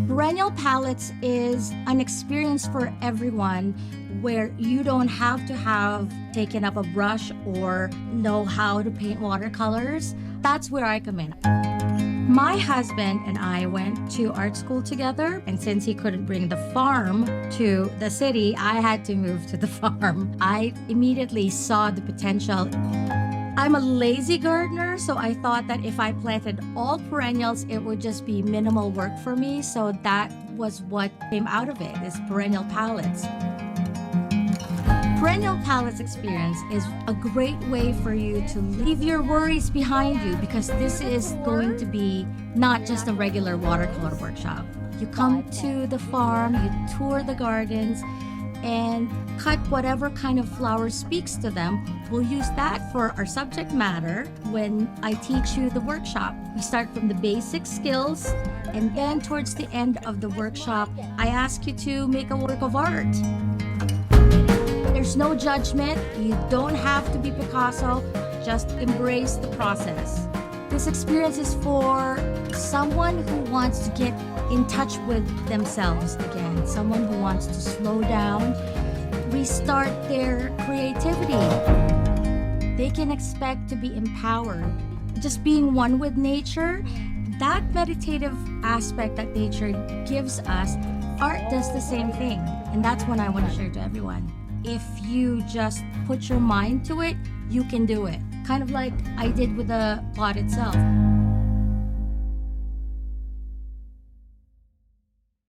Perennial palettes is an experience for everyone where you don't have to have taken up a brush or know how to paint watercolors. That's where I come in. My husband and I went to art school together, and since he couldn't bring the farm to the city, I had to move to the farm. I immediately saw the potential. I'm a lazy gardener, so I thought that if I planted all perennials, it would just be minimal work for me. So that was what came out of it, is perennial palettes. Perennial palettes experience is a great way for you to leave your worries behind you, because this is going to be not just a regular watercolor workshop. You come to the farm, you tour the gardens, and cut whatever kind of flower speaks to them. We'll use that for our subject matter when I teach you the workshop. We start from the basic skills, and then towards the end of the workshop, I ask you to make a work of art. There's no judgment. You don't have to be Picasso. Just embrace the process. This experience is for someone who wants to get in touch with themselves again, someone who wants to slow down, restart their creativity. They can expect to be empowered. Just being one with nature, that meditative aspect that nature gives us, art does the same thing. And that's what I want to share to everyone. If you just put your mind to it, you can do it. Kind of like I did with the plot itself.